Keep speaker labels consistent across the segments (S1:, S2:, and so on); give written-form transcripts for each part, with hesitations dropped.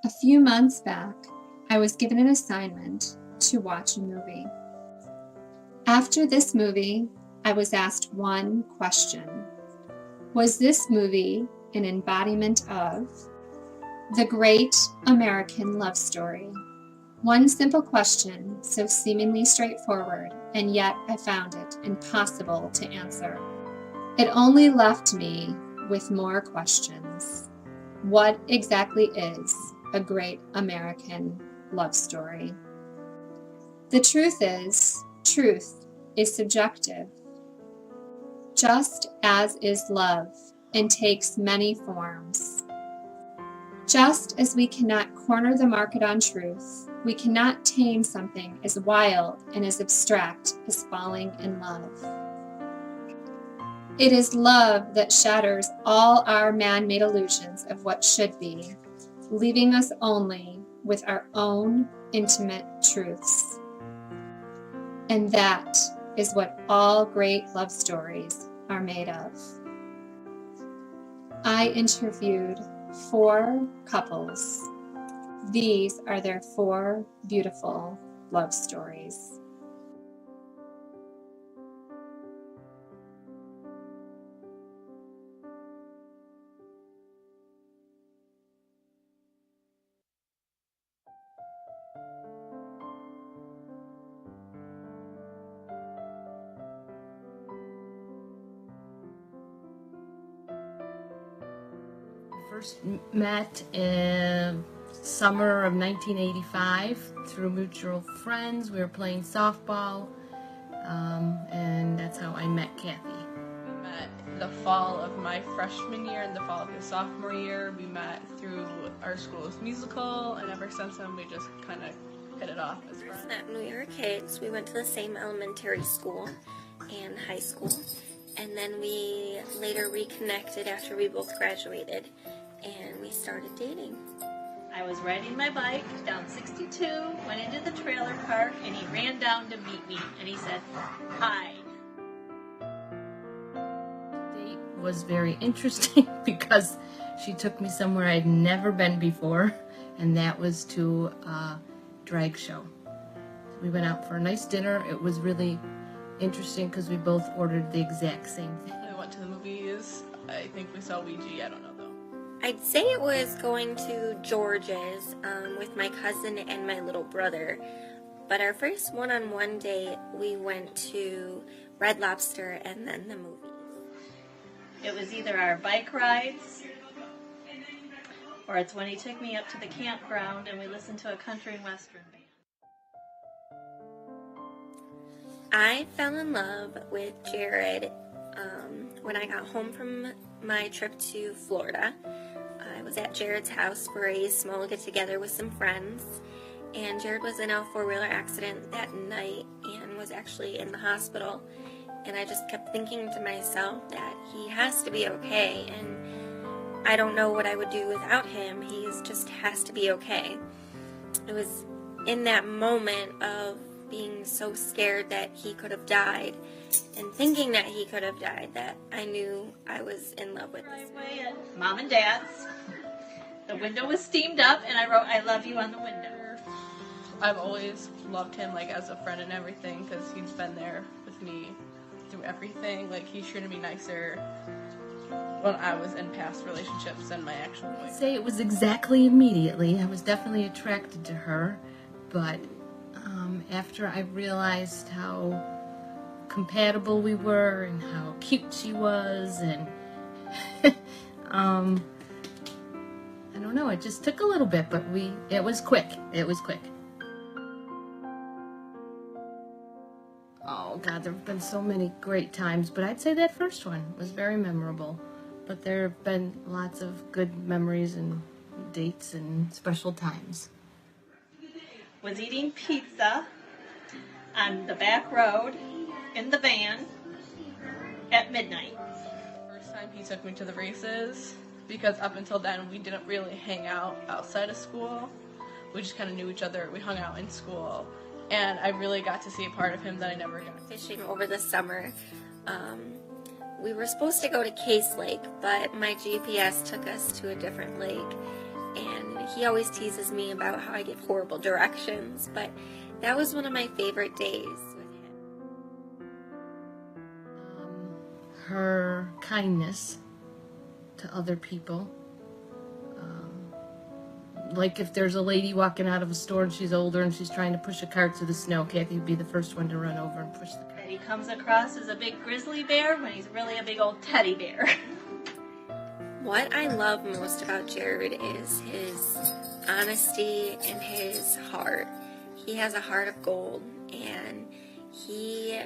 S1: A few months back, I was given an assignment to watch a movie. After this movie, I was asked one question. Was this movie an embodiment of the great American love story? One simple question, so seemingly straightforward, and yet I found it impossible to answer. It only left me with more questions. What exactly is a great American love story? The truth is subjective, just as is love, and takes many forms. Just as we cannot corner the market on truth, we cannot tame something as wild and as abstract as falling in love. It is love that shatters all our man-made illusions of what should be, leaving us only with our own intimate truths. And that is what all great love stories are made of. I interviewed 4 couples. These are their 4 beautiful love stories.
S2: First met in summer of 1985 through mutual friends. We were playing softball, and that's how I met Kathy.
S3: We met the fall of my freshman year and the fall of his sophomore year. We met through our school's musical, and ever since then we just kind of hit it off as friends.
S4: When we were kids, we went to the same elementary school and high school, and then we later reconnected after we both graduated, and we started dating.
S5: I was riding my bike down 62, went into the trailer park, and he ran down to meet me, and he said, "Hi."
S2: Date was very interesting because she took me somewhere I'd never been before, and that was to a drag show. We went out for a nice dinner. It was really interesting because we both ordered the exact same thing.
S3: We went to the movies. I think we saw Ouija. I don't know though.
S4: I'd say it was going to George's with my cousin and my little brother. But our first one-on-one date, we went to Red Lobster and then the movies.
S5: It was either our bike rides, or it's when he took me up to the campground and we listened to a country and western band.
S4: I fell in love with Jared when I got home from my trip to Florida. I was at Jared's house for a small get-together with some friends, and Jared was in a 4-wheeler accident that night and was actually in the hospital, and I just kept thinking to myself that he has to be okay, and I don't know what I would do without him. He just has to be okay. It was in that moment of being so scared that he could have died and thinking that he could have died that I knew I was in love with this man.
S5: Driveway at Mom and Dad's. The window was steamed up, and I wrote, "I love you" on the window.
S3: I've always loved him like as a friend and everything because he's been there with me through everything. Like he's treated me nicer when I was in past relationships than my actual
S2: I'd
S3: boyfriend.
S2: say it was exactly immediately. I was definitely attracted to her, but after I realized how compatible we were and how cute she was, and I don't know, it just took a little bit, but it was quick. It was quick. Oh God, there have been so many great times, but I'd say that first one was very memorable. But there have been lots of good memories and dates and special times.
S5: Was eating pizza on the back road in the van at midnight.
S3: First time he took me to the races, because up until then we didn't really hang out outside of school. We just kind of knew each other. We hung out in school, and I really got to see a part of him that I never got.
S4: Fishing over the summer. We were supposed to go to Case Lake, but my GPS took us to a different lake, and he always teases me about how I give horrible directions, but that was one of my favorite days with him.
S2: Her kindness to other people. Like if there's a lady walking out of a store and she's older and she's trying to push a cart through the snow, Kathy would be the first one to run over and push the cart.
S5: That he comes across as a big grizzly bear when he's really a big old teddy bear.
S4: What I love most about Jared is his honesty and his heart. He has a heart of gold, and he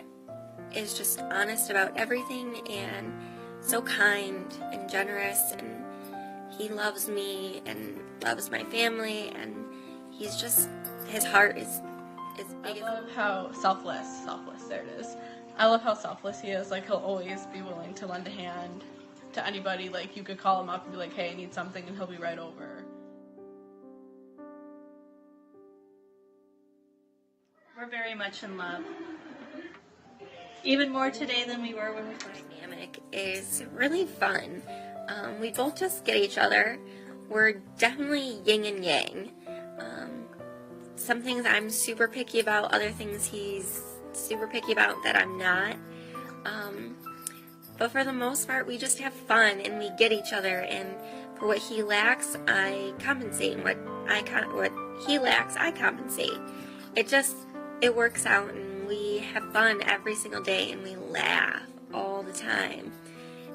S4: is just honest about everything and so kind and generous, and he loves me and loves my family, and he's just, his heart is
S3: I
S4: big.
S3: love how selfless, there it is. I love how selfless he is. Like, he'll always be willing to lend a hand to anybody. Like, you could call him up and be like, hey, I need something, and he'll be right over.
S5: We're very much in love. Even more today than we were when we first met.
S4: Dynamic is really fun. We both just get each other. We're definitely yin and yang. Some things I'm super picky about, other things he's super picky about that I'm not. But for the most part, we just have fun and we get each other. And for what he lacks, I compensate. And what he lacks, I compensate. It works out, and we have fun every single day, and we laugh all the time.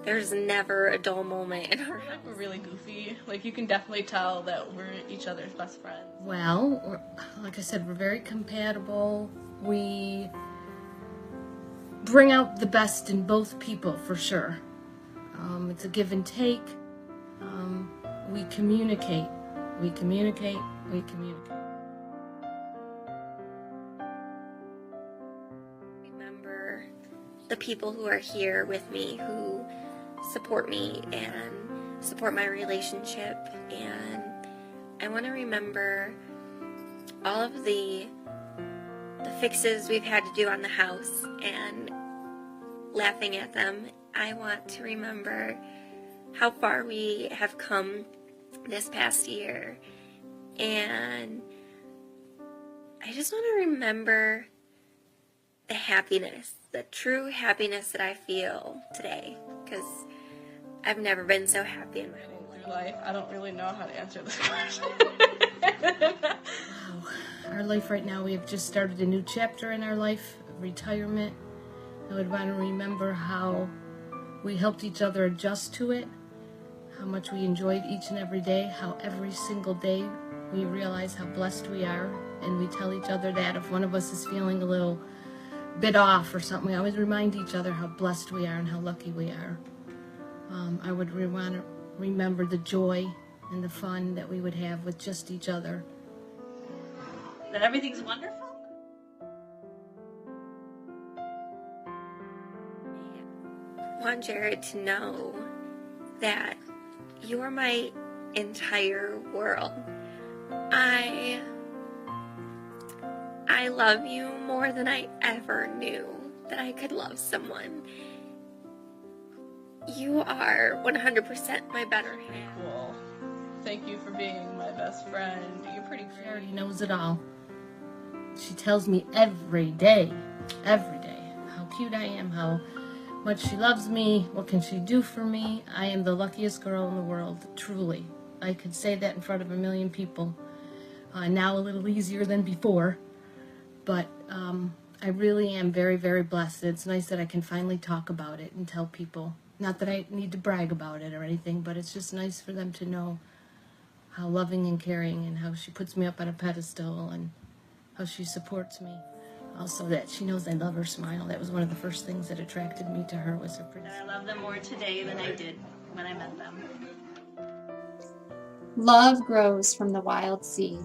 S4: There's never a dull moment in our house.
S3: We're really goofy. Like, you can definitely tell that we're each other's best friends.
S2: Well, like I said, we're very compatible. We bring out the best in both people, for sure. It's a give and take. We communicate. We communicate. We communicate.
S4: Remember the people who are here with me, who support me and support my relationship, and I want to remember all of the fixes we've had to do on the house and laughing at them. I want to remember how far we have come this past year, and I just want to remember the happiness, the true happiness that I feel today, because I've never been so happy in my whole life.
S3: Through life, I don't really know how to answer this question.
S2: Wow. Our life right now, we have just started a new chapter in our life, retirement. I would want to remember how we helped each other adjust to it, how much we enjoyed each and every day, how every single day we realize how blessed we are, and we tell each other that if one of us is feeling a little bit off or something, we always remind each other how blessed we are and how lucky we are. I would want to remember the joy and the fun that we would have with just each other.
S5: That everything's wonderful?
S4: I want Jared to know that you are my entire world. I love you more than I ever knew that I could love someone. You are 100% my better half.
S3: Cool. Thank you for being my best friend. You're pretty
S2: She
S3: great.
S2: already knows it all. She tells me every day, how cute I am, how much she loves me, what can she do for me. I am the luckiest girl in the world, truly. I could say that in front of a million people. Now a little easier than before, but I really am very, very blessed. It's nice that I can finally talk about it and tell people. Not that I need to brag about it or anything, but it's just nice for them to know how loving and caring and how she puts me up on a pedestal and how she supports me. Also that she knows I love her smile. That was one of the first things that attracted me to her, was her pretty
S5: And I love them more today than I did when I met them.
S1: Love grows from the wild seed.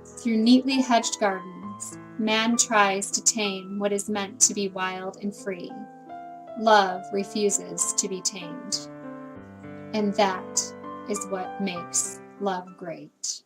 S1: Through neatly hedged gardens, man tries to tame what is meant to be wild and free. Love refuses to be tamed. And that is what makes love great.